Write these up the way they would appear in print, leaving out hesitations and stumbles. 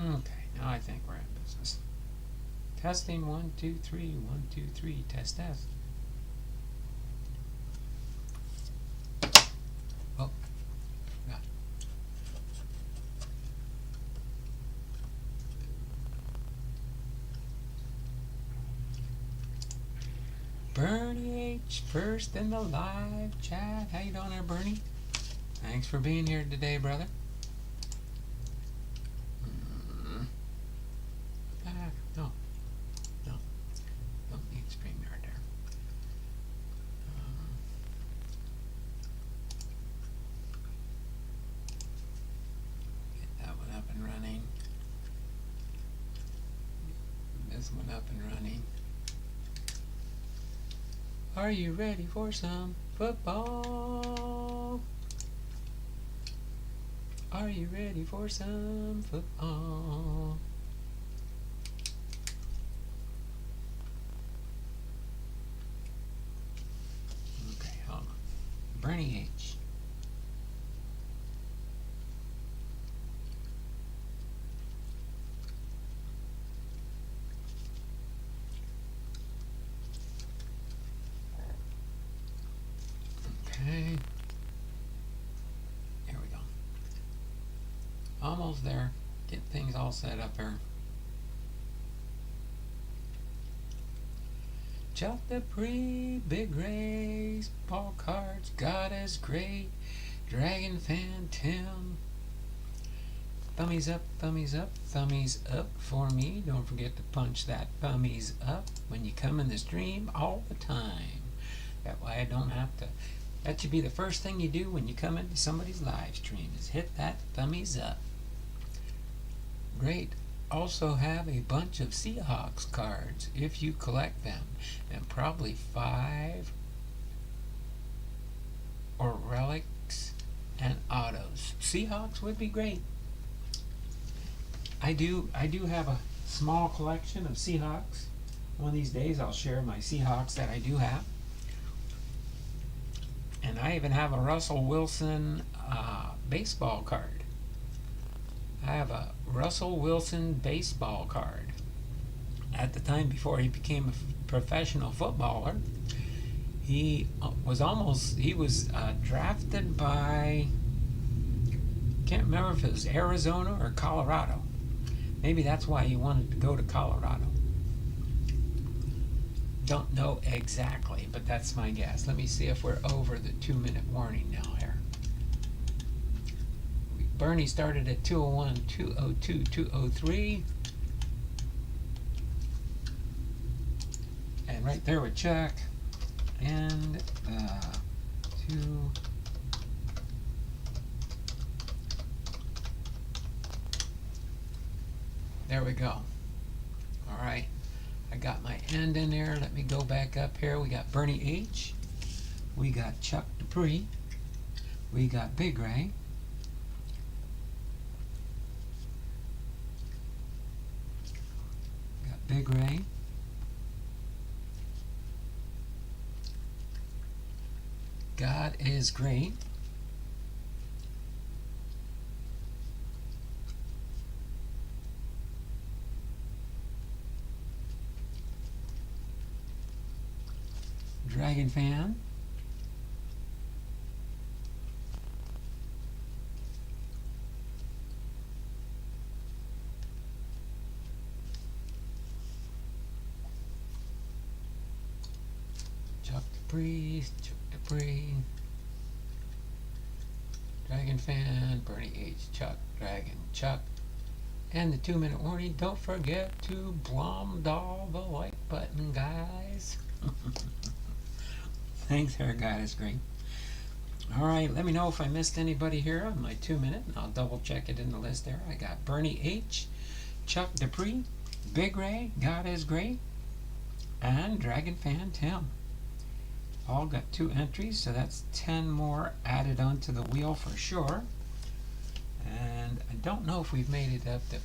Okay, now I think we're in business. Testing, 1, 2, 3, 1, 2, 3, test, test. Oh, yeah. Bernie H, first in the live chat. How you doing there, Bernie? Thanks for being here today, brother. No. No. Don't need StreamYard there. Get that one up and running. This one up and running. Are you ready for some football? Are you ready for some football? Okay, hold on. Bernie H. Okay. Here we go. Almost there. Get things all set up here. Chuck the big race, ball cards, God is great, Dragon fan Tim. Thumbies up, thumbies up, thumbies up for me. Don't forget to punch that thumbies up when you come in the stream all the time. That way I don't have to. That should be the first thing you do when you come into somebody's live stream is hit that thumbies up. Great. Also have a bunch of Seahawks cards if you collect them, and probably 5 or relics and autos. Seahawks would be great. I do have a small collection of Seahawks. One of these days I'll share my Seahawks that I do have. And I even have a Russell Wilson baseball card. I have a Russell Wilson baseball card. At the time before he became a professional footballer, he was drafted by, can't remember if it was Arizona or Colorado. Maybe that's why he wanted to go to Colorado. Don't know exactly, but that's my guess. Let me see if we're over the 2-minute warning now here. Bernie started at 201, 202, 203. And right there with Chuck. And 2. There we go. All right. I got my end in there. Let me go back up here. We got Bernie H. We got Chuck Dupree. We got Big Ray. Big Ray. God is great. Dragon fan. Chuck Dupree, Dragon fan, Bernie H, Chuck, Dragon, Chuck, and the 2-minute warning. Don't forget to blomdoll the like button, guys. Thanks, Hair God is great. All right, let me know if I missed anybody here on my 2-minute, and I'll double check it in the list there. I got Bernie H, Chuck Dupree, Big Ray, God is great, and Dragon fan Tim. All got 2 entries, so that's 10 more added onto the wheel for sure. And I don't know if we've made it up to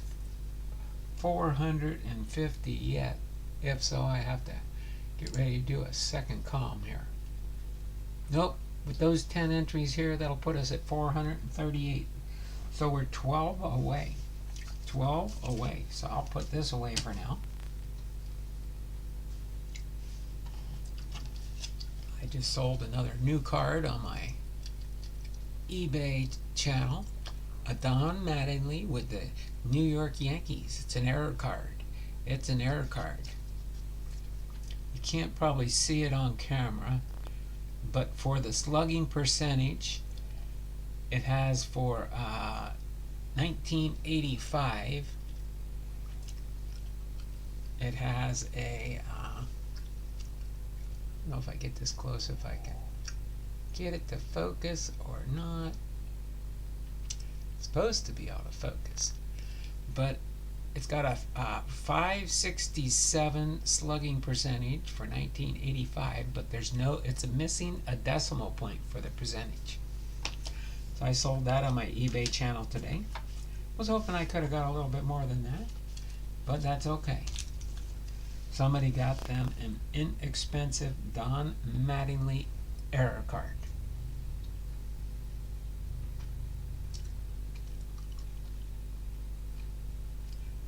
450 yet. If so, I have to get ready to do a second column here. Nope, with those 10 entries here, that'll put us at 438. So we're 12 away. 12 away. So I'll put this away for now. I just sold another new card on my eBay channel. A Don Mattingly with the New York Yankees. It's an error card. It's an error card. You can't probably see it on camera, but for the slugging percentage, it has for 1985, it has a, I don't know if I get this close, if I can get it to focus or not. It's supposed to be out of focus, but it's got a 567 slugging percentage for 1985, but there's no, it's missing a decimal point for the percentage. So I sold that on my eBay channel today. Was hoping I could have got a little bit more than that, but that's okay. Somebody got them an inexpensive Don Mattingly error card.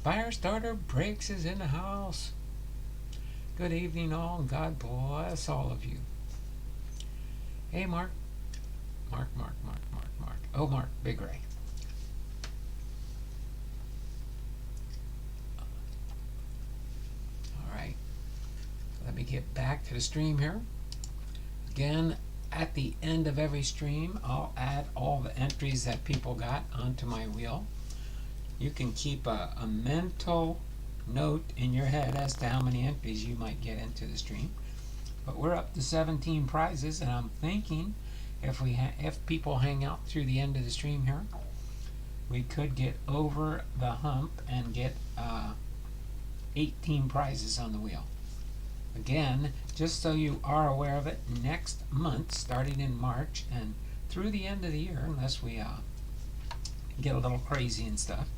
Firestarter Breaks is in the house. Good evening all, and God bless all of you. Hey Mark. Mark. Oh, Mark, Big Ray. Alright. Let me get back to the stream here. Again, at the end of every stream, I'll add all the entries that people got onto my wheel. You can keep a mental note in your head as to how many entries you might get into the stream. But we're up to 17 prizes, and I'm thinking if people hang out through the end of the stream here, we could get over the hump and get 18 prizes on the wheel. Again, just so you are aware of it, next month, starting in March and through the end of the year, unless we get a little crazy and stuff,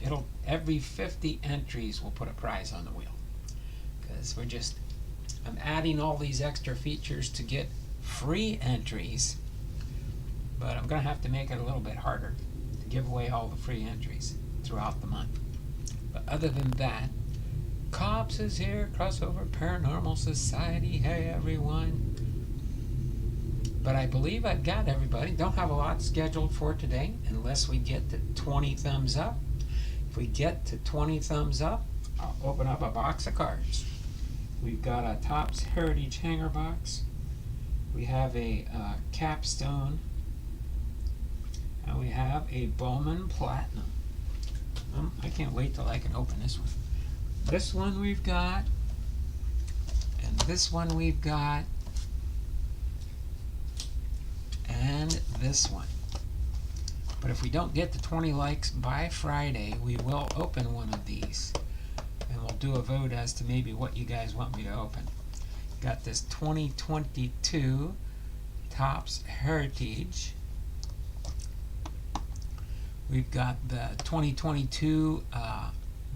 it'll every 50 entries we'll put a prize on the wheel, because I'm adding all these extra features to get free entries, but I'm gonna have to make it a little bit harder to give away all the free entries throughout the month. But other than that, Cops is here, Crossover Paranormal Society. Hey everyone. But I believe I've got everybody. Don't have a lot scheduled for today unless we get to 20 thumbs up. If we get to 20 thumbs up, I'll open up a box of cards. We've got a Topps Heritage Hanger box. We have a Capstone. And we have a Bowman Platinum. I can't wait till I can open this one. This one we've got. And this one we've got. And this one. But if we don't get to 20 likes by Friday, we will open one of these. And we'll do a vote as to maybe what you guys want me to open. Got this 2022 Topps Heritage. We've got the 2022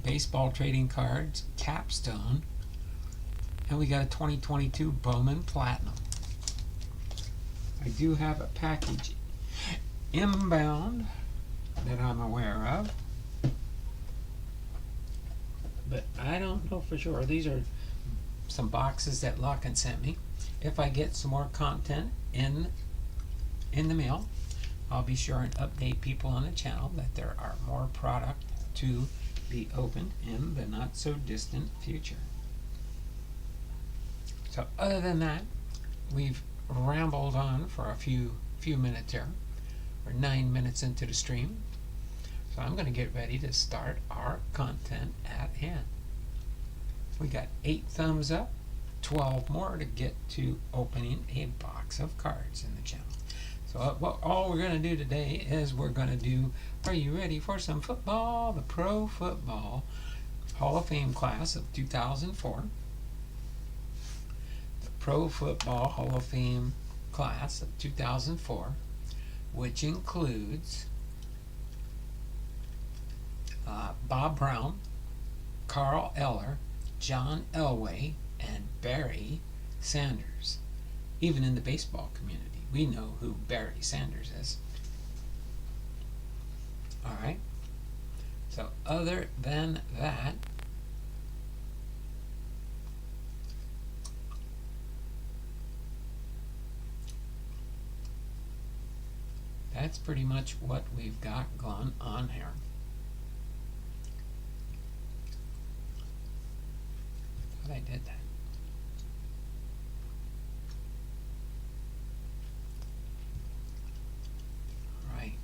baseball trading cards Capstone. And we got a 2022 Bowman Platinum. I do have a package inbound that I'm aware of, but I don't know for sure. These are some boxes that Locken sent me. If I get some more content in the mail, I'll be sure and update people on the channel that there are more product to be opened in the not so distant future. So other than that, we've rambled on for a few minutes here. We're 9 minutes into the stream, so I'm going to get ready to start our content at hand. We got 8 thumbs up, 12 more to get to opening a box of cards in the channel. So all we're going to do today is we're going to do, are you ready for some football? The Pro Football Hall of Fame class of 2004. The Pro Football Hall of Fame class of 2004, which includes Bob Brown, Carl Eller, John Elway, and Barry Sanders. Even in the baseball community, we know who Barry Sanders is. Alright, So other than that, that's pretty much what we've got going on here. Thought I did that. All right.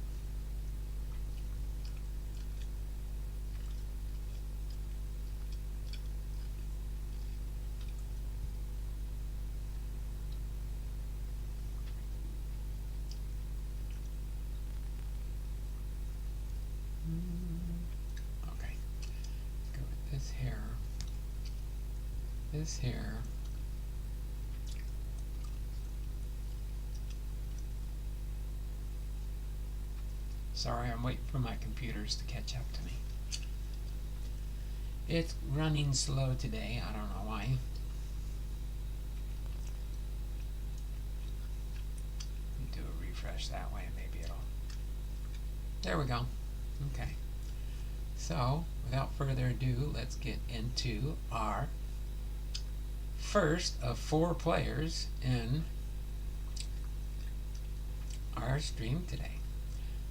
Okay. Let's go with this here. This here. Sorry, I'm waiting for my computers to catch up to me. It's running slow today. I don't know why. Do a refresh that way, maybe it'll. There we go. Okay. So, without further ado, let's get into our first of 4 players in our stream today.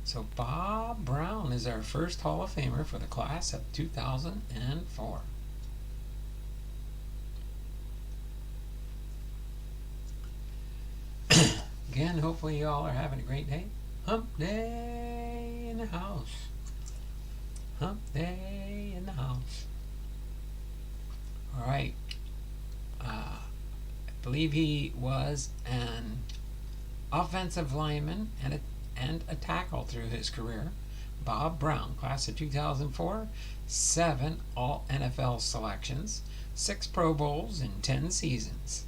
So Bob Brown is our first Hall of Famer for the class of 2004. Again, hopefully you all are having a great day. Hump day in the house. Hump day in the house. All right. I believe he was an offensive lineman and a tackle through his career. Bob Brown, class of 2004, 7 All-NFL selections, 6 Pro Bowls in 10 seasons.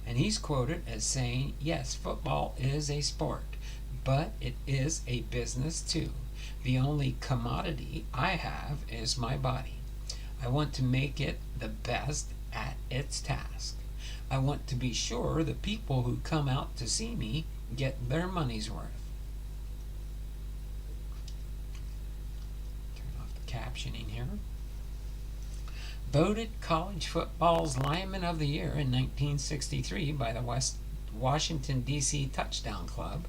And he's quoted as saying, "Yes, football is a sport, but it is a business too. The only commodity I have is my body. I want to make it the best at its task. I want to be sure the people who come out to see me get their money's worth." Turn off the captioning here. Voted college football's Lineman of the Year in 1963 by the Washington, D.C. Touchdown Club,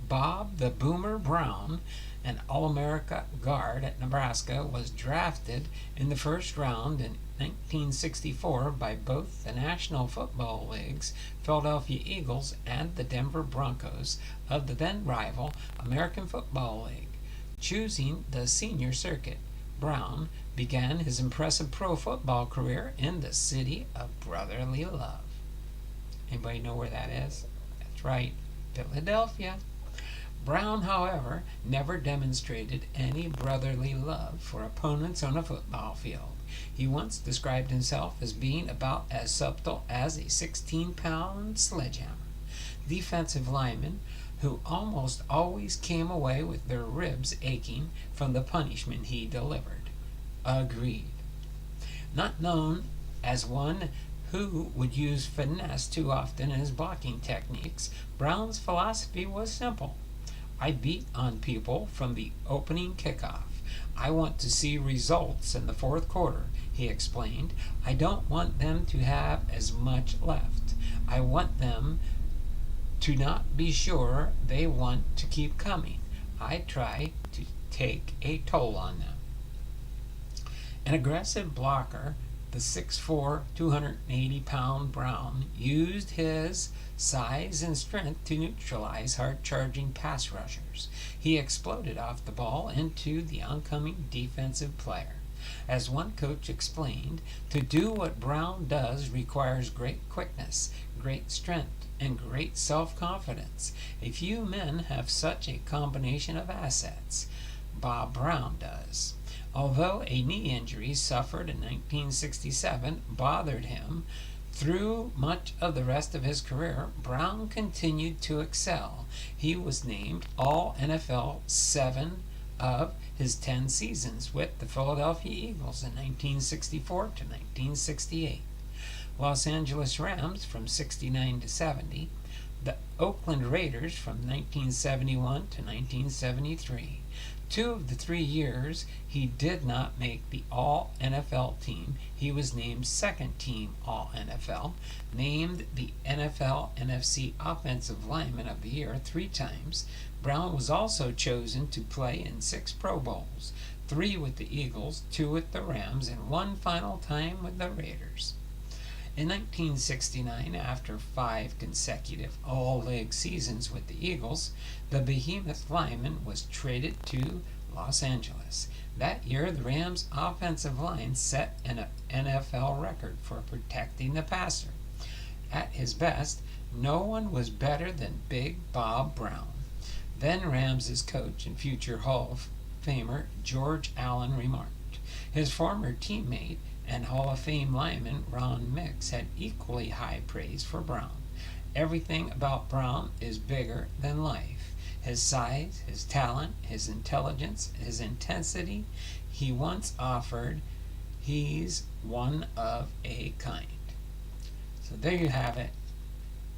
Bob the Boomer Brown, an All-America guard at Nebraska, was drafted in the first round in 1964 by both the National Football League's Philadelphia Eagles and the Denver Broncos of the then rival American Football League. Choosing the senior circuit, Brown began his impressive pro football career in the city of brotherly love. Anybody know where that is? That's right, Philadelphia. Brown, however, never demonstrated any brotherly love for opponents on a football field. He once described himself as being about as subtle as a 16-pound sledgehammer. Defensive linemen who almost always came away with their ribs aching from the punishment he delivered. Agreed. Not known as one who would use finesse too often in his blocking techniques, Brown's philosophy was simple. I beat on people from the opening kickoff. I want to see results in the fourth quarter, he explained. I don't want them to have as much left. I want them to not be sure they want to keep coming. I try to take a toll on them. An aggressive blocker, the 6'4", 280-pound Brown used his size and strength to neutralize hard-charging pass rushers. He exploded off the ball into the oncoming defensive player. As one coach explained, to do what Brown does requires great quickness, great strength, and great self-confidence. A few men have such a combination of assets. Bob Brown does. Although a knee injury suffered in 1967 bothered him through much of the rest of his career, Brown continued to excel. He was named All-NFL 7 of his 10 seasons with the Philadelphia Eagles in 1964 to 1968, Los Angeles Rams from 69 to 70, the Oakland Raiders from 1971 to 1973, 2 of the 3 years he did not make the All-NFL team, he was named second team All-NFL, named the NFL NFC Offensive Lineman of the Year 3 times. Brown was also chosen to play in 6 Pro Bowls, 3 with the Eagles, 2 with the Rams, and 1 final time with the Raiders. In 1969, after 5 consecutive all-league seasons with the Eagles, the behemoth lineman was traded to Los Angeles. That year, the Rams' offensive line set an NFL record for protecting the passer. At his best, no one was better than Big Bob Brown. Then Rams' coach and future Hall of Famer George Allen remarked, his former teammate and Hall of Fame lineman Ron Mix had equally high praise for Brown. Everything about Brown is bigger than life. His size, his talent, his intelligence, his intensity. He once offered, he's one of a kind. So there you have it.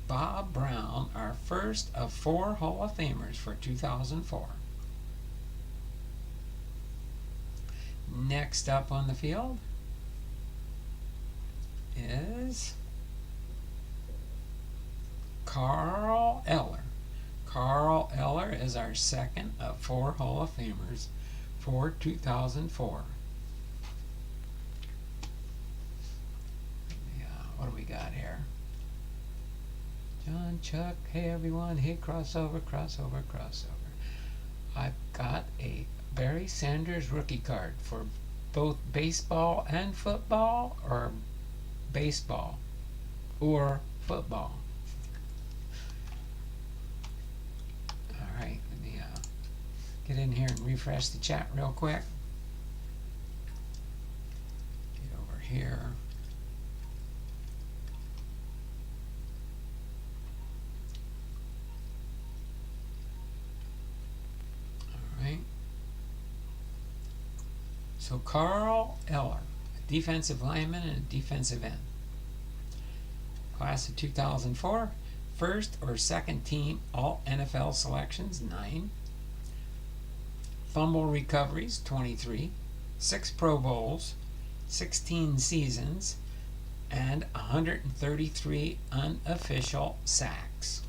Bob Brown, our first of 4 Hall of Famers for 2004. Next up on the field is Carl Eller. Carl Eller is our second of 4 Hall of Famers for 2004. What do we got here? John, Chuck, hey everyone, hey crossover. I've got a Barry Sanders rookie card for both baseball and football, or baseball or football. Alright, let me get in here and refresh the chat real quick. Get over here. Alright. So Carl Eller, a defensive lineman and a defensive end. Class of 2004, first or second team All-NFL selections, 9. Fumble recoveries, 23. 6 Pro Bowls, 16 seasons, and 133 unofficial sacks.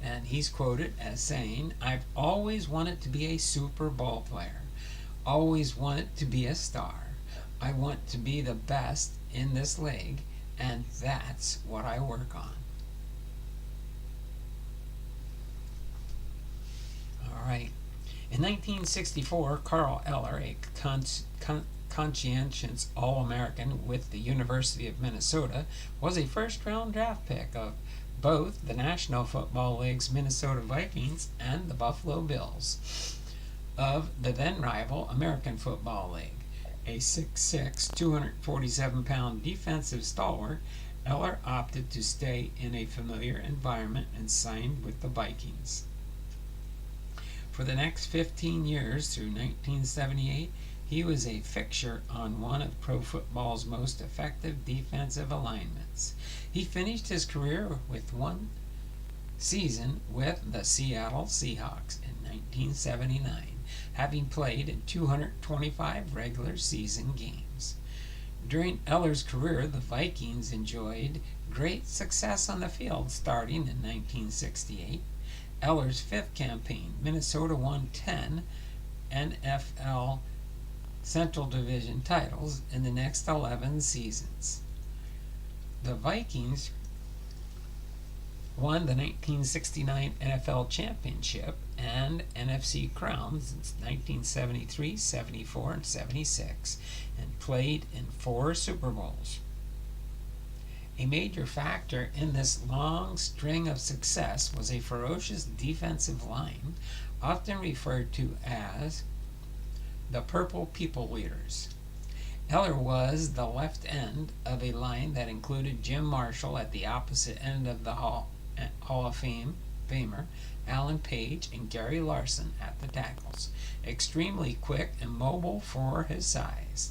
And he's quoted as saying, "I've always wanted to be a Super Bowl player. Always wanted to be a star. I want to be the best in this league, and that's what I work on." All right. In 1964, Carl Eller, a conscientious All-American with the University of Minnesota, was a first-round draft pick of both the National Football League's Minnesota Vikings and the Buffalo Bills of the then-rival American Football League. A 6'6", 247-pound defensive stalwart, Eller opted to stay in a familiar environment and signed with the Vikings. For the next 15 years, through 1978, he was a fixture on one of pro football's most effective defensive alignments. He finished his career with 1 season with the Seattle Seahawks in 1979, having played in 225 regular season games. During Eller's career, the Vikings enjoyed great success on the field starting in 1968. Eller's 5th campaign, Minnesota won 10 NFL Central Division titles in the next 11 seasons. The Vikings won the 1969 NFL Championship and NFC crowns in 1973, 74, and 76, and played in 4 Super Bowls. A major factor in this long string of success was a ferocious defensive line, often referred to as the Purple People Eaters. Eller was the left end of a line that included Jim Marshall at the opposite end of the Hall of Famer, Alan Page, and Gary Larson at the tackles. Extremely quick and mobile for his size.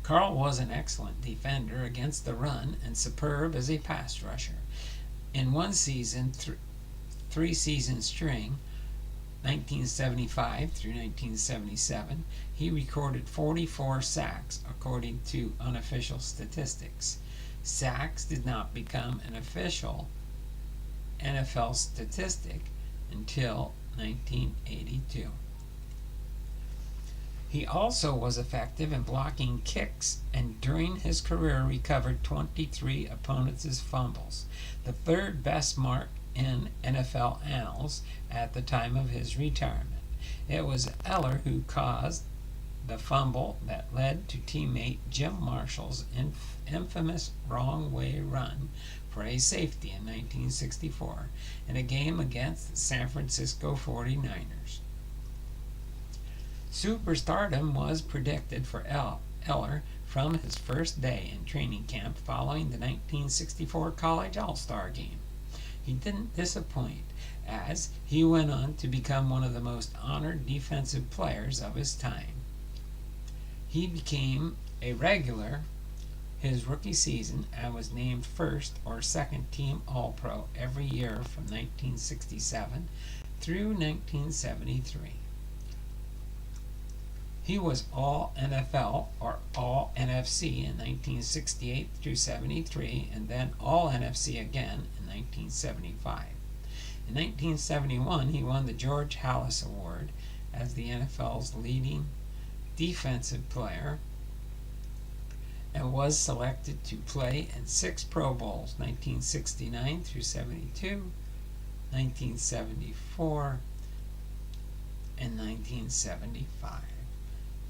Carl was an excellent defender against the run and superb as a pass rusher. In one season, 3-season string, 1975 through 1977, he recorded 44 sacks according to unofficial statistics. Sacks did not become an official NFL statistic until 1982. He also was effective in blocking kicks and during his career recovered 23 opponents' fumbles, the third best mark in NFL annals at the time of his retirement. It was Eller who caused the fumble that led to teammate Jim Marshall's infamous wrong way run for a safety in 1964 in a game against the San Francisco 49ers. Superstardom was predicted for Eller from his first day in training camp following the 1964 College All-Star game. He didn't disappoint, as he went on to become one of the most honored defensive players of his time. He became a regular his rookie season and was named first or second team All-Pro every year from 1967 through 1973. He was All-NFL or All-NFC in 1968 through 73 and then All-NFC again in 1975. In 1971, he won the George Halas Award as the NFL's leading defensive player and was selected to play in 6 Pro Bowls, 1969 through 72, 1974, and 1975.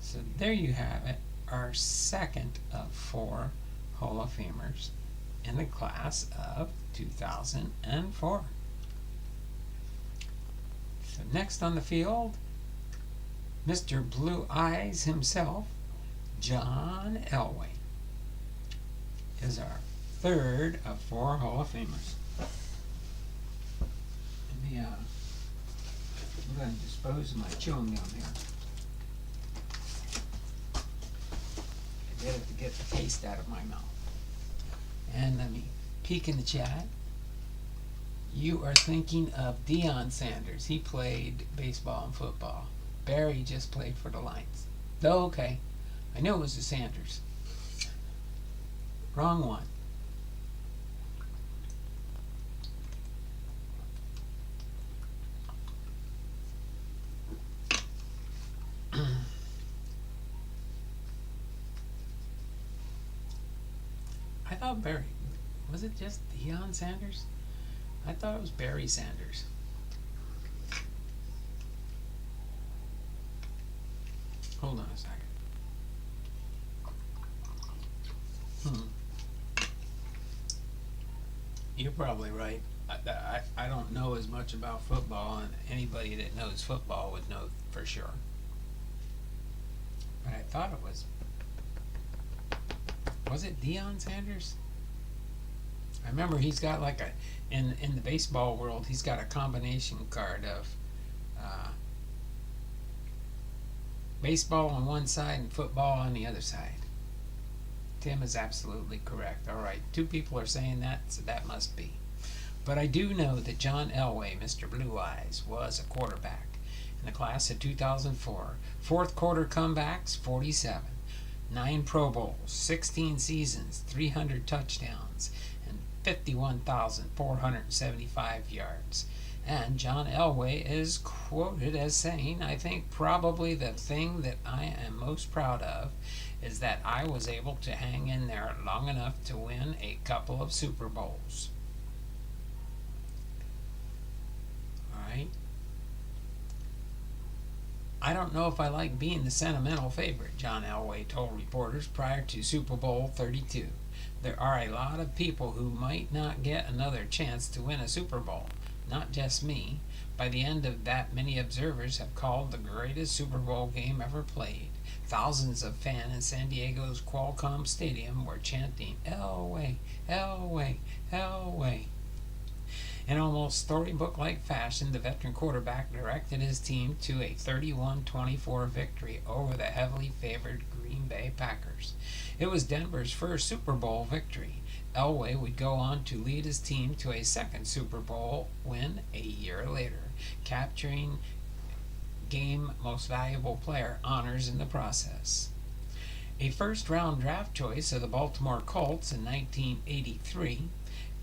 So there you have it, our second of 4 Hall of Famers in the class of 2004. So next on the field, Mr. Blue Eyes himself, John Elway, is our third of 4 Hall of Famers. I'm going to dispose of my chewing gum here. To get the taste out of my mouth. And let me peek in the chat. You are thinking of Deion Sanders. He played baseball and football. Barry just played for the Lions. Oh, okay. I knew it was the Sanders. Wrong one. I thought Barry, was it just Deion Sanders? I thought it was Barry Sanders. Hold on a second. You're probably right. I don't know as much about football, and anybody that knows football would know for sure. But I thought it was it Deion Sanders? I remember he's got like in the baseball world, he's got a combination card of baseball on one side and football on the other side. Tim is absolutely correct. All right, 2 people are saying that, so that must be. But I do know that John Elway, Mr. Blue Eyes, was a quarterback in the class of 2004. Fourth quarter comebacks, 47. 9 Pro Bowls, 16 seasons, 300 touchdowns, and 51,475 yards. And John Elway is quoted as saying, I think probably the thing that I am most proud of is that I was able to hang in there long enough to win a couple of Super Bowls. Alright. I don't know if I like being the sentimental favorite, John Elway told reporters prior to Super Bowl 32. There are a lot of people who might not get another chance to win a Super Bowl. Not just me. By the end of that, many observers have called the greatest Super Bowl game ever played. Thousands of fans in San Diego's Qualcomm Stadium were chanting, Elway, Elway, Elway. In almost storybook-like fashion, the veteran quarterback directed his team to a 31-24 victory over the heavily favored Green Bay Packers. It was Denver's first Super Bowl victory. Elway would go on to lead his team to a second Super Bowl win a year later, capturing Game Most Valuable Player honors in the process. A first-round draft choice of the Baltimore Colts in 1983,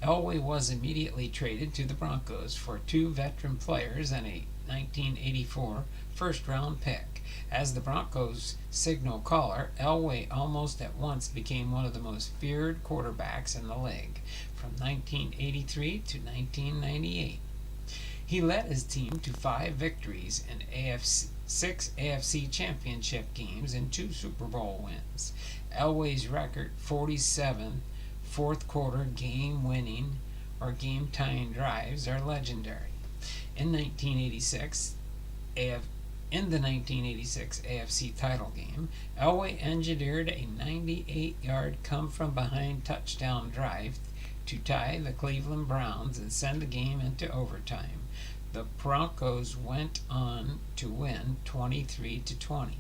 Elway was immediately traded to the Broncos for two veteran players and a 1984 first-round pick. As the Broncos' signal caller, Elway almost at once became one of the most feared quarterbacks in the league from 1983 to 1998. He led his team to 5 victories in 6 AFC Championship games and 2 Super Bowl wins. Elway's record 47 fourth-quarter game-winning or game-tying drives are legendary. In the 1986 AFC title game, Elway engineered a 98-yard come-from-behind touchdown drive to tie the Cleveland Browns and send the game into overtime. The Broncos went on to win 23-20.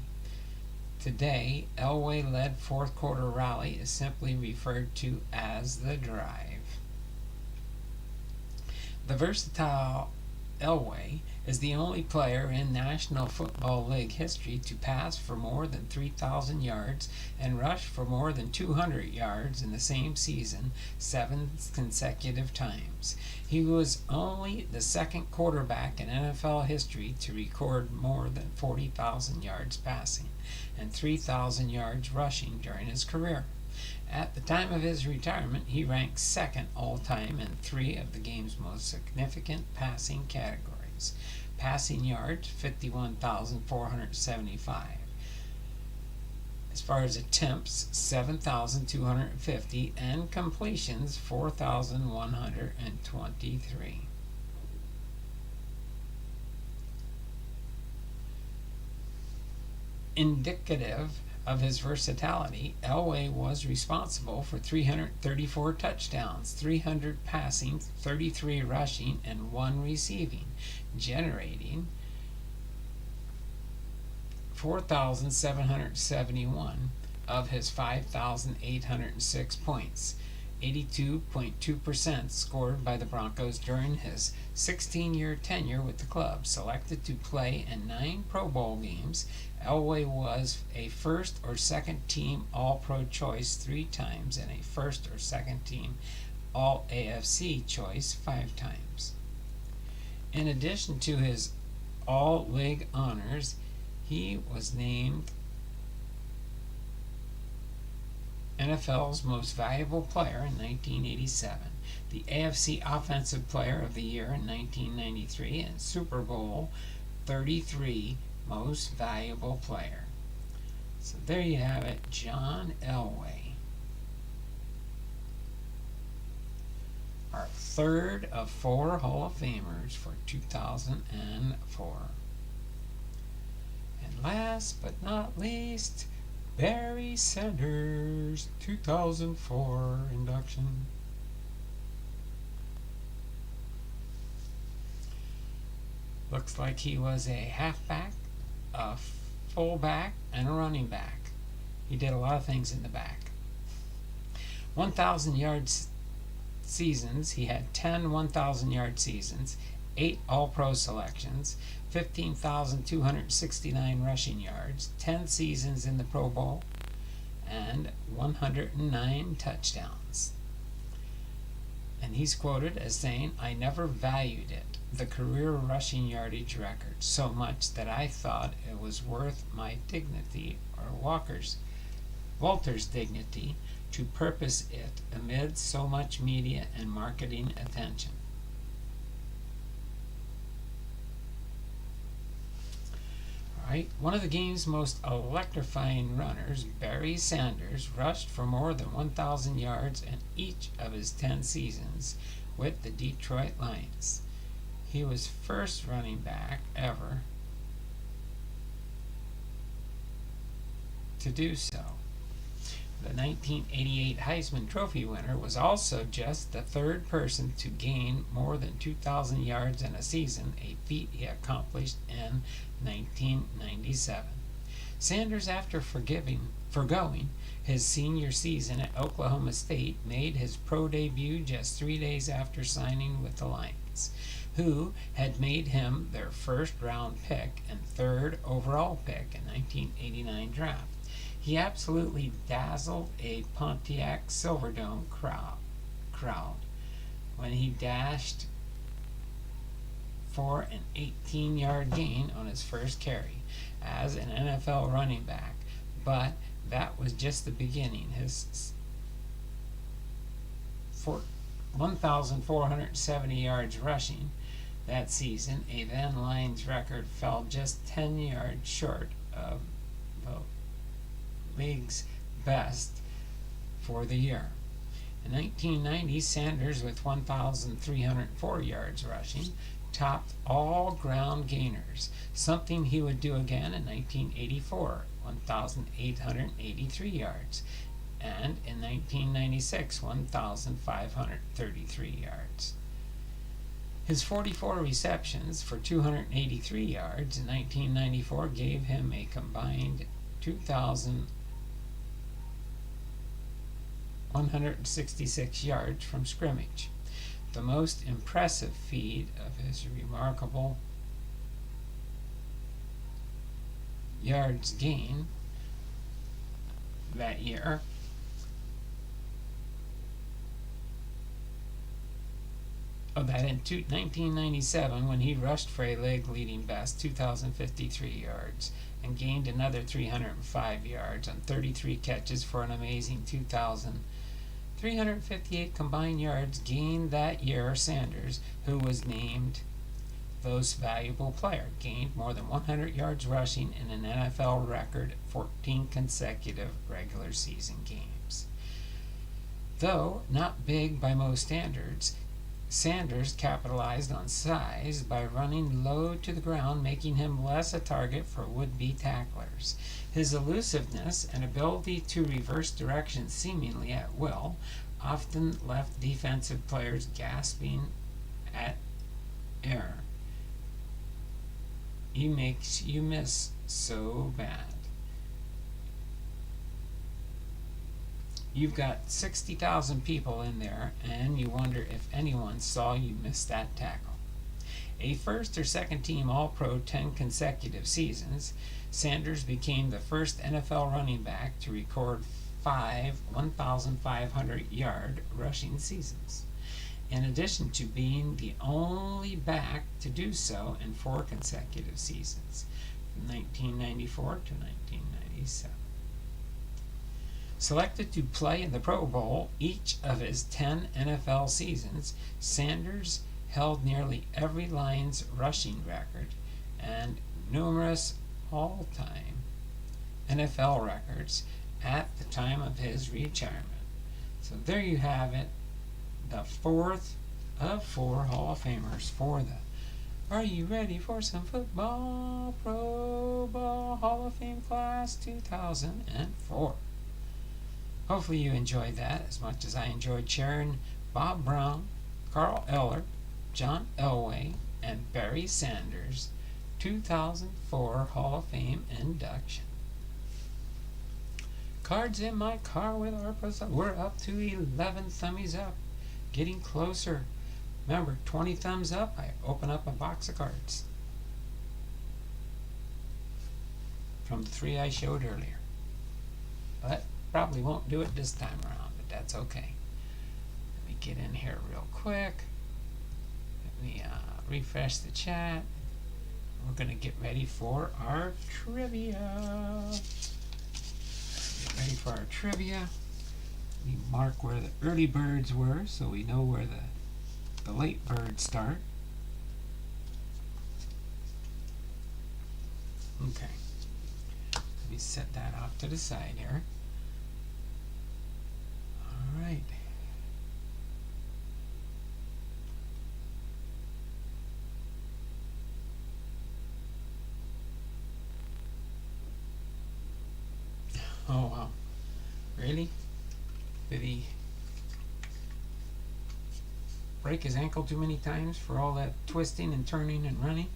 Today, Elway-led fourth-quarter rally is simply referred to as the drive. The versatile Elway is the only player in National Football League history to pass for more than 3,000 yards and rush for more than 200 yards in the same season 7 consecutive times. He was only the second quarterback in NFL history to record more than 40,000 yards passing and 3,000 yards rushing during his career. At the time of his retirement, he ranked second all-time in 3 of the game's most significant passing categories. Passing yards, 51,475. As far as attempts, 7,250, and completions, 4,123. Indicative of his versatility, Elway was responsible for 334 touchdowns, 300 passing, 33 rushing, and 1 receiving, generating 4,771 of his 5,806 points. 82.2% scored by the Broncos during his 16-year tenure with the club. Selected to play in 9 Pro Bowl games, Elway was a first or second team All-Pro choice 3 times and a first or second team All-AFC choice 5 times. In addition to his All-League honors, he was named NFL's Most Valuable Player in 1987, the AFC Offensive Player of the Year in 1993, and Super Bowl 33 Most Valuable Player. So there you have it, John Elway. Our third of 4 Hall of Famers for 2004. And last but not least, Barry Sanders, 2004 induction. Looks like he was a halfback, a fullback, and a running back. He did a lot of things in the back. 1,000 yards seasons. He had 10 1,000-yard seasons, 8 All-Pro selections, 15,269 rushing yards, 10 seasons in the Pro Bowl, and 109 touchdowns. And he's quoted as saying, "I never valued it, the career rushing yardage record, so much that I thought it was worth my dignity, or Walter's dignity, to purpose it amid so much media and marketing attention." Right. One of the game's most electrifying runners, Barry Sanders, rushed for more than 1,000 yards in each of his 10 seasons with the Detroit Lions. He was first running back ever to do so. The 1988 Heisman Trophy winner was also just the 3rd person to gain more than 2,000 yards in a season, a feat he accomplished in 1997. Sanders, after forgoing his senior season at Oklahoma State, made his pro debut just 3 days after signing with the Lions. who had made him their first round pick and third overall pick in 1989 draft. He absolutely dazzled a Pontiac Silverdome crowd when he dashed for an 18-yard gain on his first carry as an NFL running back. But that was just the beginning. His 1,470 yards rushing that season, a then Lions record, fell just 10 yards short of the league's best for the year. In 1990, Sanders, with 1,304 yards rushing, topped all ground gainers, something he would do again in 1984, 1,883 yards, and in 1996, 1,533 yards. His 44 receptions for 283 yards in 1994 gave him a combined 2,166 yards from scrimmage. The most impressive feat of his remarkable yards gain that year in 1997, when he rushed for a league-leading best 2,053 yards and gained another 305 yards on 33 catches for an amazing 2,358 combined yards gained that year. Sanders, who was named most valuable player, gained more than 100 yards rushing in an NFL record 14 consecutive regular season games. Though not big by most standards, Sanders capitalized on size by running low to the ground, making him less a target for would-be tacklers. His elusiveness and ability to reverse direction seemingly at will often left defensive players gasping at air. He makes you miss so bad. You've got 60,000 people in there, and you wonder if anyone saw you miss that tackle. A first or second team All-Pro 10 consecutive seasons, Sanders became the first NFL running back to record 5 1,500-yard rushing seasons, in addition to being the only back to do so in 4 consecutive seasons, from 1994 to 1997. Selected to play in the Pro Bowl each of his 10 NFL seasons, Sanders held nearly every Lions rushing record and numerous all-time NFL records at the time of his retirement. So there you have it, the fourth of 4 Hall of Famers for the Are You Ready for Some Football? Pro Bowl Hall of Fame Class 2004. Hopefully you enjoyed that as much as I enjoyed sharing Bob Brown, Carl Eller, John Elway, and Barry Sanders' 2004 Hall of Fame induction. Cards in my car with ARPAs. We're up to 11 thumbies up. Getting closer. Remember, 20 thumbs up, I open up a box of cards. From the 3 I showed earlier. But probably won't do it this time around, but that's okay. Let me get in here real quick. Let me refresh the chat. We're going to get ready for our trivia. Get ready for our trivia. Let me mark where the early birds were so we know where the late birds start. Okay. Let me set that off to the side here. Alright. Oh wow. Really? Did he break his ankle too many times for all that twisting and turning and running?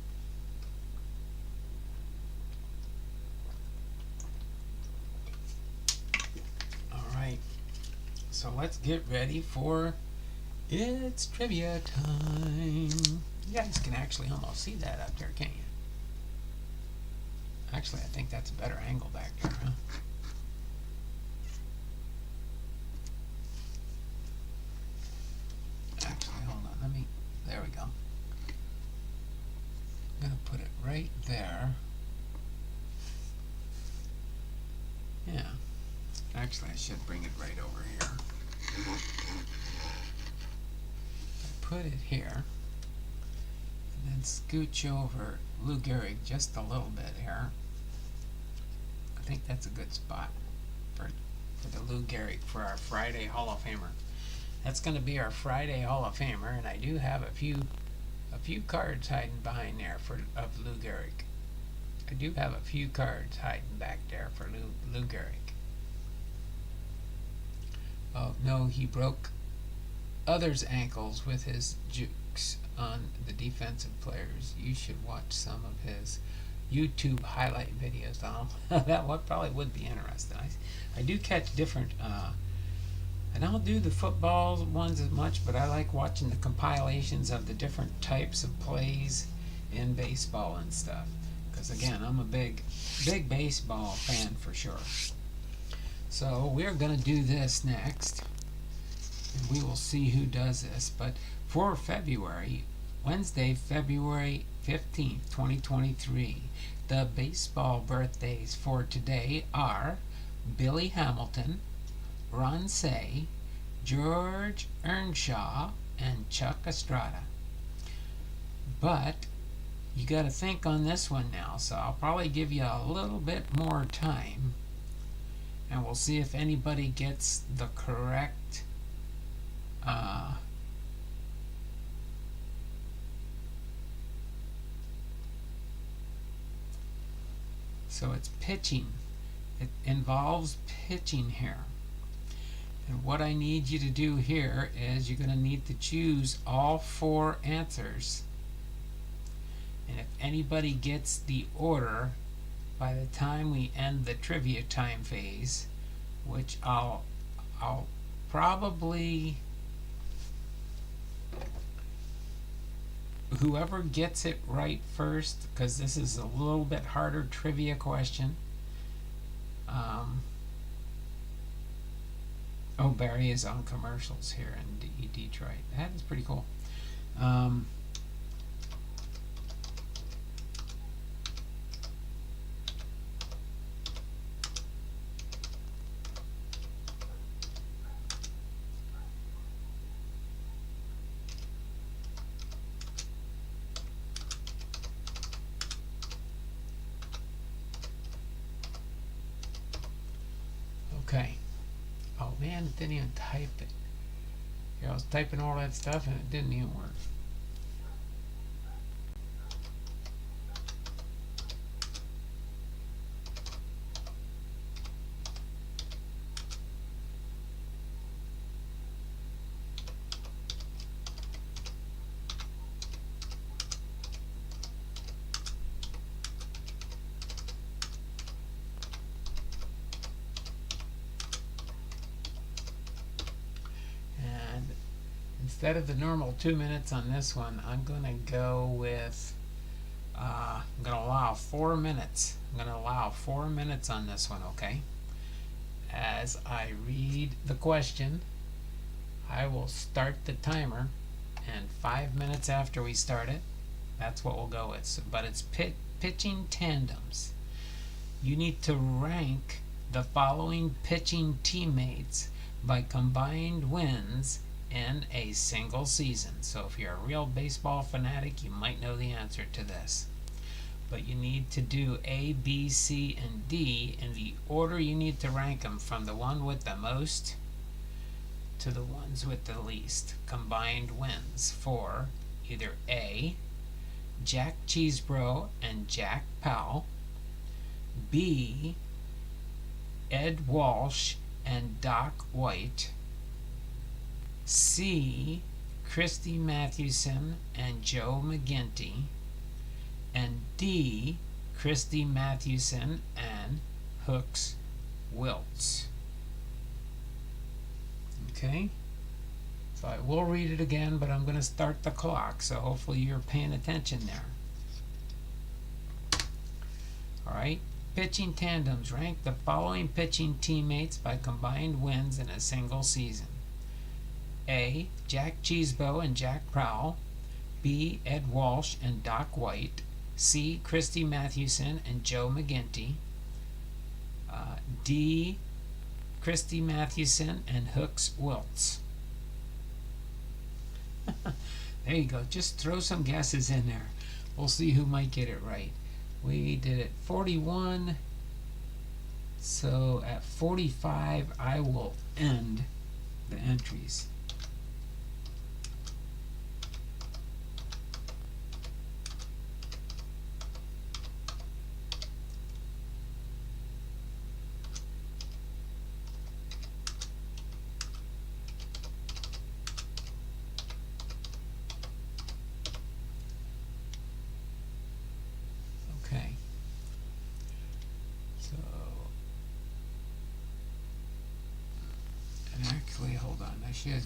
Alright. So let's get ready for it's trivia time. You guys can actually almost see that up there, can't you? Actually, I think that's a better angle back there, huh? Actually, hold on. There we go. I'm going to put it right there. Yeah. Actually, I should bring it right over here. Put it here. And then scooch over Lou Gehrig just a little bit here. I think that's a good spot for the Lou Gehrig, for our Friday Hall of Famer. That's going to be our Friday Hall of Famer, and I do have a few cards hiding behind there of Lou Gehrig. I do have a few cards hiding back there for Lou Gehrig. Oh no, he broke others' ankles with his jukes on the defensive players. You should watch some of his YouTube highlight videos on them. That probably would be interesting. I do catch different. I don't do the football ones as much, but I like watching the compilations of the different types of plays in baseball and stuff. Because again, I'm a big baseball fan for sure. So we're going to do this next, and we will see who does this. But for February, Wednesday, February 15th, 2023, the baseball birthdays for today are Billy Hamilton, Ron Say, George Earnshaw, and Chuck Estrada. But you got to think on this one now, so I'll probably give you a little bit more time, and we'll see if anybody gets the correct so it's pitching. It involves pitching here. And what I need you to do here is you're going to need to choose all 4 answers. And if anybody gets the order by the time we end the trivia time phase, which I'll probably, whoever gets it right first, because this is a little bit harder trivia question. Oh, Barry is on commercials here in Detroit. That is pretty cool. Okay. Oh man, it didn't even type it. Here, I was typing all that stuff and it didn't even work. Instead of the normal 2 minutes on this one, I'm going to go with, I'm going to allow 4 minutes. I'm going to allow 4 minutes on this one, okay? As I read the question, I will start the timer, and 5 minutes after we start it, that's what we'll go with. So, but it's pitching tandems. You need to rank the following pitching teammates by combined wins in a single season. So if you're a real baseball fanatic, you might know the answer to this. But you need to do A, B, C, and D in the order you need to rank them, from the one with the most to the ones with the least. Combined wins for either A, Jack Cheesebro and Jack Powell, B, Ed Walsh and Doc White, C, Christy Mathewson and Joe McGinty, and D, Christy Mathewson and Hooks Wiltz. Okay, so So I will read it again, but I'm going to start the clock, so hopefully you're paying attention there. Alright, pitching tandems. Rank the following pitching teammates by combined wins in a single season. A. Jack Cheesebro and Jack Prowl. B. Ed Walsh and Doc White. C. Christy Mathewson and Joe McGinty. D. Christy Mathewson and Hooks Wiltz. There you go. Just throw some guesses in there. We'll see who might get it right. We did it 41. So at 45, I will end the entries. Okay. So, and actually, hold on, I should,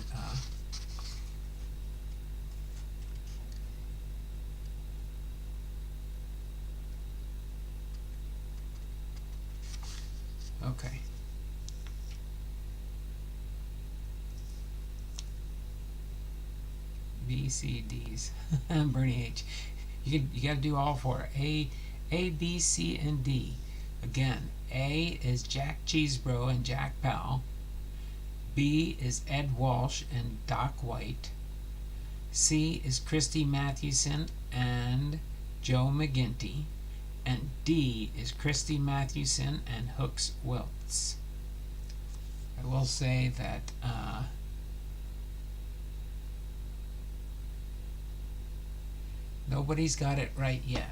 okay. B, C, D's. Bernie H. You got to do all four. A, B, C, and D. Again, A is Jack Cheesebro and Jack Powell. B is Ed Walsh and Doc White. C is Christy Mathewson and Joe McGinty. And D is Christy Mathewson and Hooks Wiltz. I will say that nobody's got it right yet.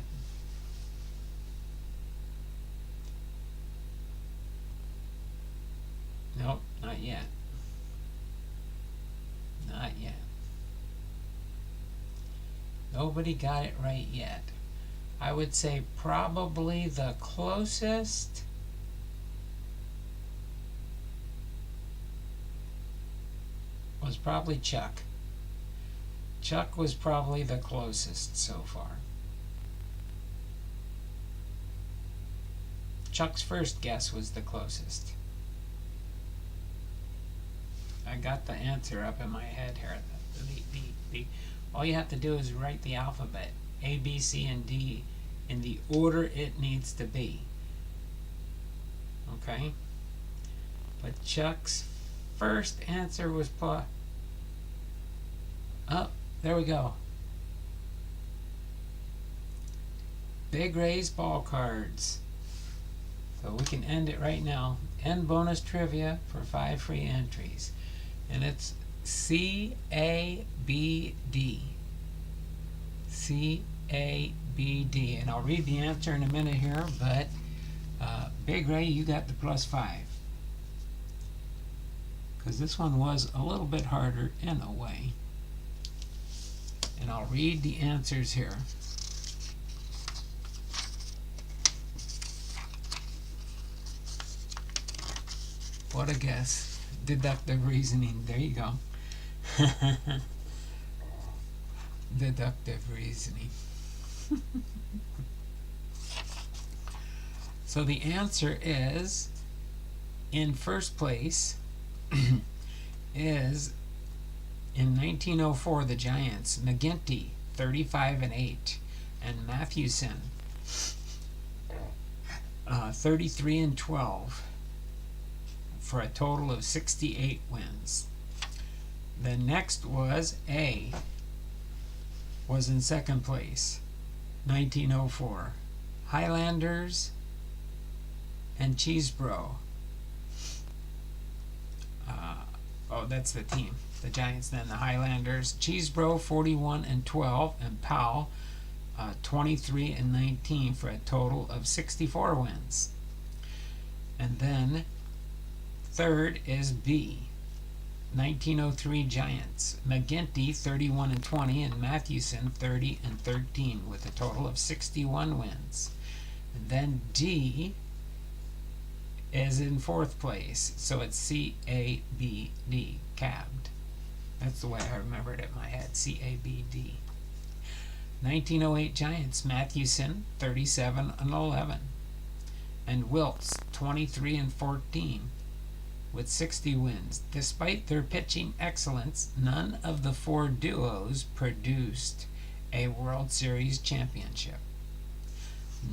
Nope, not yet. Not yet. Nobody got it right yet. I would say probably the closest was probably Chuck. Chuck was probably the closest so far. Chuck's first guess was the closest. I got the answer up in my head here. All you have to do is write the alphabet, A, B, C, and D, in the order it needs to be. Okay? But Chuck's first answer was oh, there we go. Big Rays ball cards. So we can end it right now. End bonus trivia for 5 free entries. And it's C-A-B-D. C-A-B-D. And I'll read the answer in a minute here, but Big Ray, you got the +5. Because this one was a little bit harder in a way. And I'll read the answers here. What a guess. Deductive reasoning. There you go. Deductive reasoning. So the answer is, in first place, is in 1904 the Giants, McGinty 35-8, and Mathewson 33-12. For a total of 68 wins. The next was A, was in second place, 1904. Highlanders and Cheesebro. Oh, that's the team. The Giants, then the Highlanders. Cheesebro 41-12, and Powell 23-19 for a total of 64 wins. And then third is B, 1903 Giants. McGinty 31-20 and Mathewson 30-13 with a total of 61 wins. And then D is in fourth place, so it's C-A-B-D, cabbed. That's the way I remember it in my head. CABD. 1908 Giants, Mathewson, 37-11. And Wilkes, 23-14, with 60 wins. Despite their pitching excellence, none of the four duos produced a World Series championship.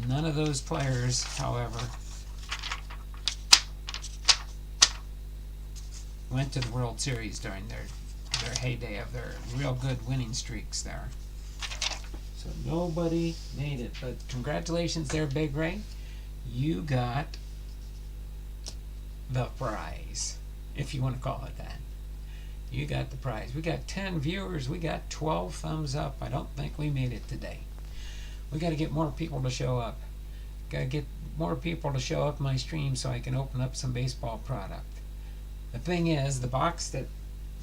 None of those players, however, went to the World Series during their heyday of their real good winning streaks there. So nobody made it. But congratulations there, Big Ray. You got the prize, if you want to call it that. You got the prize. We got 10 viewers. We got 12 thumbs up. I don't think we made it today. We got to get more people to show up. Got to get more people to show up my stream so I can open up some baseball product. The thing is, the box that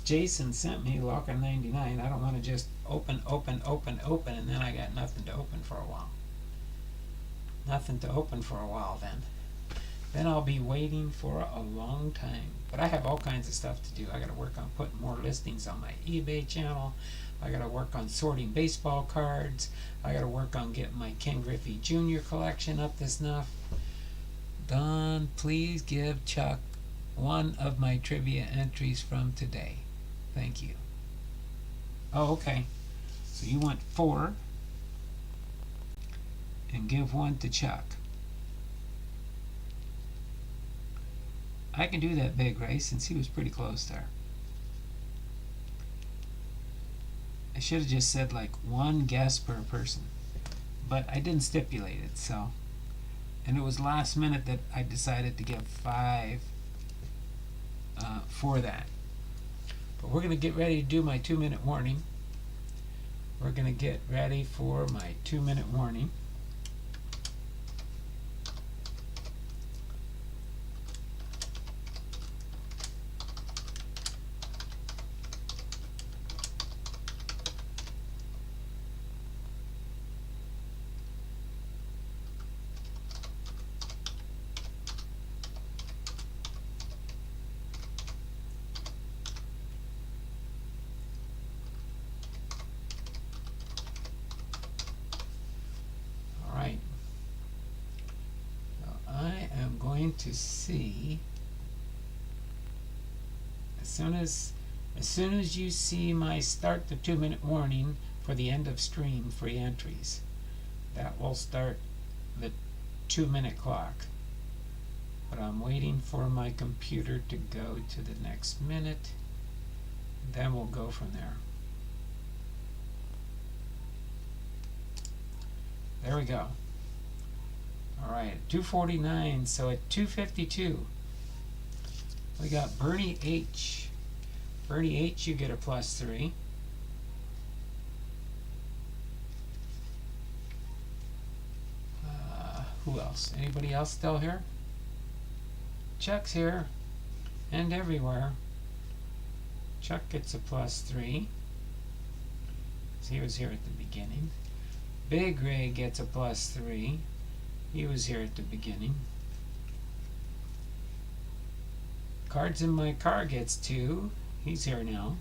Jason sent me, Locker 99, I don't want to just open, and then I got nothing to open for a while. Nothing to open for a while then. Then I'll be waiting for a long time. But I have all kinds of stuff to do. I got to work on putting more listings on my eBay channel. I got to work on sorting baseball cards. I got to work on getting my Ken Griffey Jr. collection up to snuff. Don, please give Chuck one of my trivia entries from today. Thank you. Oh, okay. So you want 4 and give 1 to Chuck. I can do that, Big Ray, since he was pretty close there. I should have just said like 1 guess per person, but I didn't stipulate it, so. And it was last minute that I decided to give 5 for that. But we're going to get ready to do my 2-minute warning. We're going to get ready for my 2-minute warning. To see as soon as you see my start the 2-minute warning for the end of stream free entries, that will start the 2-minute clock. But I'm waiting for my computer to go to the next minute, then we'll go from there. There we go. Alright, 2:49, so at 2:52, we got Bernie H. Bernie H, you get a +3. Who else? Anybody else still here? Chuck's here, and everywhere. Chuck gets a +3. So he was here at the beginning. Big Ray gets a +3. He was here at the beginning. Cards in my car gets 2. He's here now.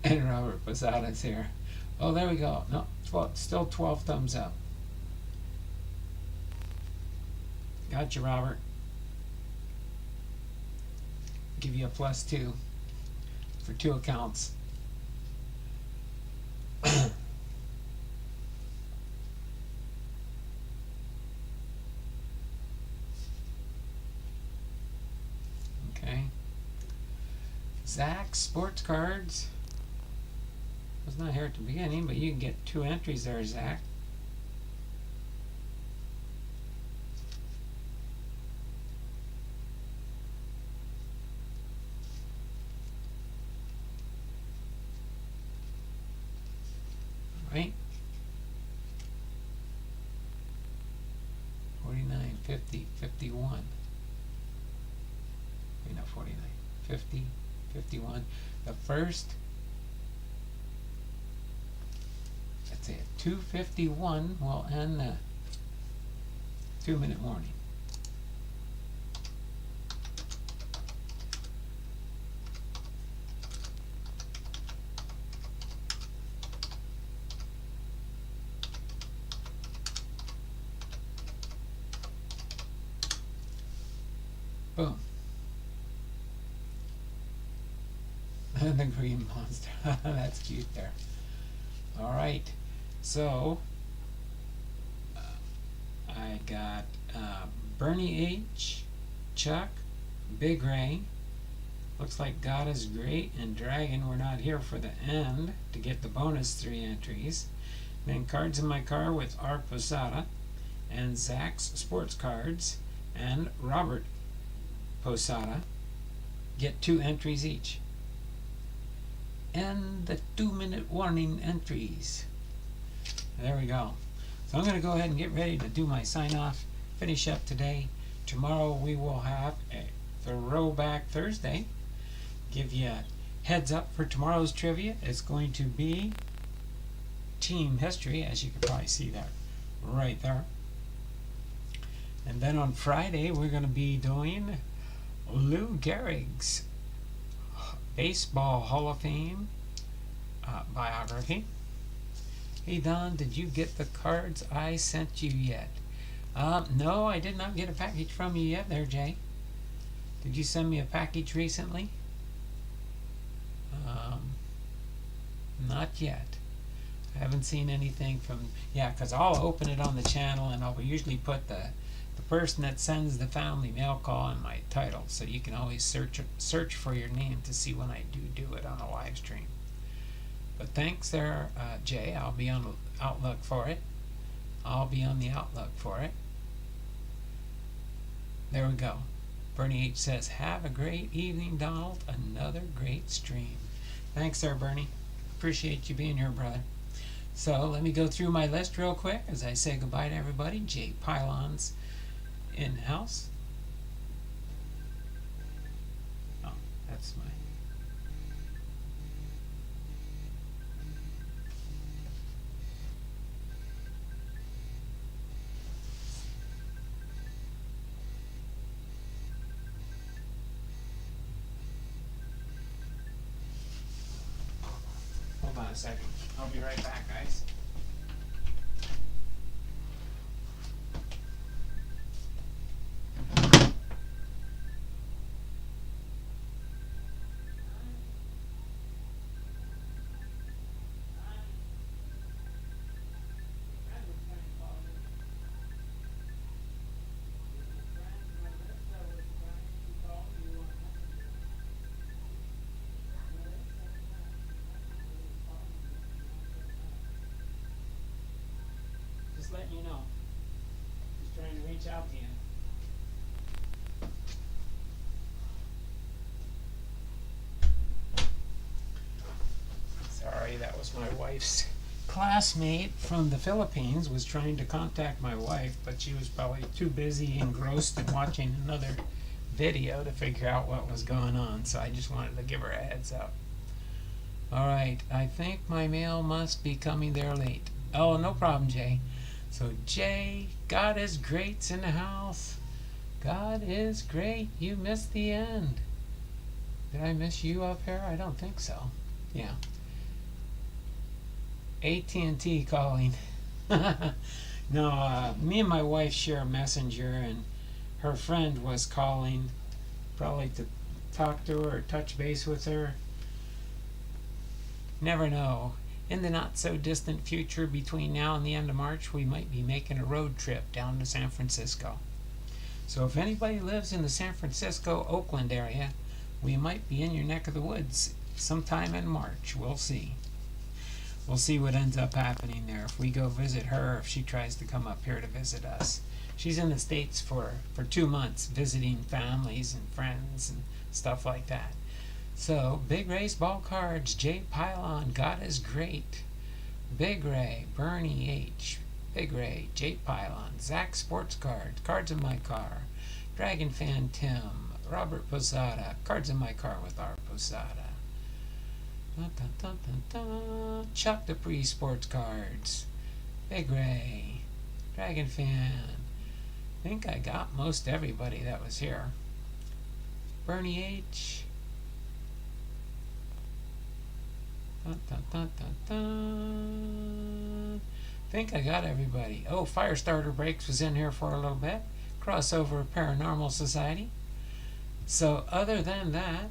And Robert Posada's here. Oh, there we go. No, still 12 thumbs up. Got you, Robert. Give you a +2 for 2 accounts. Okay. Zach, sports cards. Was not here at the beginning, but you can get 2 entries there, Zach. Right? 49, 50, 51. Wait, not 49. 50, 51. The first 2:51 will end the 2-minute warning. Boom. The green monster. That's cute there. Alright, so I got Bernie H, Chuck, Big Ray, looks like God is Great, and Dragon. We're not here for the end to get the bonus 3 entries. Then Cards in My Car with R. Posada, and Zach's Sports Cards, and Robert Posada get 2 entries each. And the 2-minute warning entries. There we go. So I'm going to go ahead and get ready to do my sign off, finish up today. Tomorrow we will have a Throwback Thursday. Give you a heads up for tomorrow's trivia. It's going to be team history, as you can probably see that right there. And then on Friday we're going to be doing Lou Gehrig's Baseball Hall of Fame biography. Hey Don, did you get the cards I sent you yet? No, I did not get a package from you yet there, Jay. Did you send me a package recently? Not yet. I haven't seen anything from... Yeah, because I'll open it on the channel and I'll usually put the person that sends the family mail call in my title, so you can always search for your name to see when I do it on a live stream. But thanks there, Jay. I'll be on the outlook for it. I'll be on the outlook for it. There we go. Bernie H says, have a great evening, Donald. Another great stream. Thanks there, Bernie. Appreciate you being here, brother. So let me go through my list real quick as I say goodbye to everybody. Jay Pylons in-house. Oh, that's my... Hold on a second. I'll be right back, guys. Just letting you know. Just trying to reach out to you. Sorry, that was my wife's classmate from the Philippines was trying to contact my wife, but she was probably too busy engrossed in watching another video to figure out what was going on, so I just wanted to give her a heads up. Alright, I think my mail must be coming there late. Oh, no problem, Jay. So Jay, God is Great's in the house. God is great. You missed the end. Did I miss you up here? I don't think so. Yeah. AT&T calling. No, me and my wife share a messenger, and her friend was calling probably to talk to her or touch base with her. Never know. In the not so distant future between now and the end of March, we might be making a road trip down to San Francisco. So if anybody lives in the San Francisco, Oakland area, we might be in your neck of the woods sometime in March. We'll see. We'll see what ends up happening there. If we go visit her, if she tries to come up here to visit us. She's in the States for 2 months, visiting families and friends and stuff like that. So, Big Ray's Ball Cards, Jay Pylon, God is Great, Big Ray, Bernie H, Big Ray, Jay Pylon, Zach Sports Cards, Cards in My Car, Dragon Fan Tim, Robert Posada, Cards in My Car with R. Posada, Chuck Dupree Sports Cards, Big Ray, Dragon Fan. I think I got most everybody that was here. Bernie H. Dun, dun, dun, dun, dun. I think I got everybody. Oh, Firestarter Breaks was in here for a little bit. Crossover Paranormal Society. So other than that,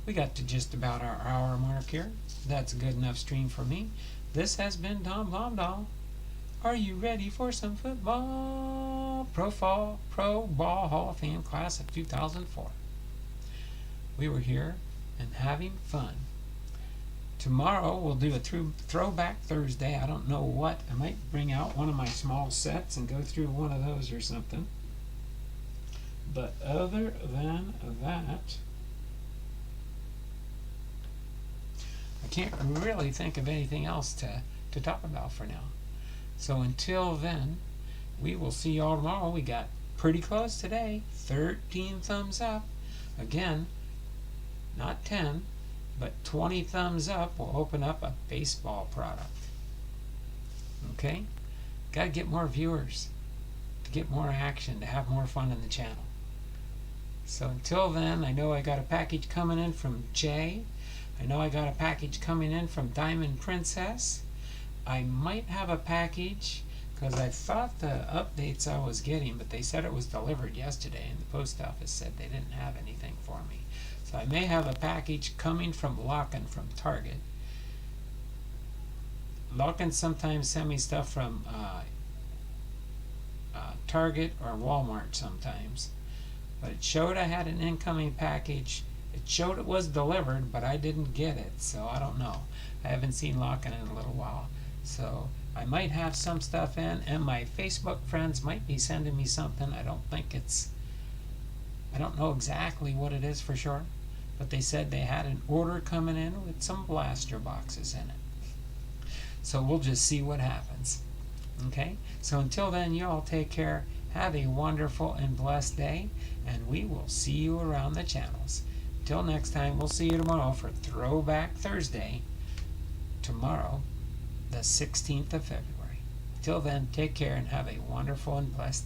we got to just about our hour mark here. That's a good enough stream for me. This has been Tom Blomdahl. Are you ready for some football? Pro Ball Hall of Fame class of 2004. We were here and having fun. Tomorrow we'll do a Throwback Thursday. I don't know what. I might bring out one of my small sets and go through one of those or something. But other than that, I can't really think of anything else to talk about for now. So until then, we will see y'all tomorrow. We got pretty close today. 13 thumbs up. Again, not 10, but 20 thumbs up will open up a baseball product. Okay? Got to get more viewers, to get more action, to have more fun in the channel. So until then, I know I got a package coming in from Jay. I know I got a package coming in from Diamond Princess. I might have a package, because I thought the updates I was getting, but they said it was delivered yesterday, and the post office said they didn't have anything for me. So I may have a package coming from Lockin from Target. Lockin sometimes send me stuff from Target or Walmart sometimes. But it showed I had an incoming package. It showed it was delivered, but I didn't get it, so I don't know. I haven't seen Lockin in a little while. So I might have some stuff in, and my Facebook friends might be sending me something. I don't know exactly what it is for sure, but they said they had an order coming in with some blaster boxes in it. So we'll just see what happens. Okay? So until then, you all take care. Have a wonderful and blessed day, and we will see you around the channels. Till next time, we'll see you tomorrow for Throwback Thursday. Tomorrow, the 16th of February. Till then, take care and have a wonderful and blessed day.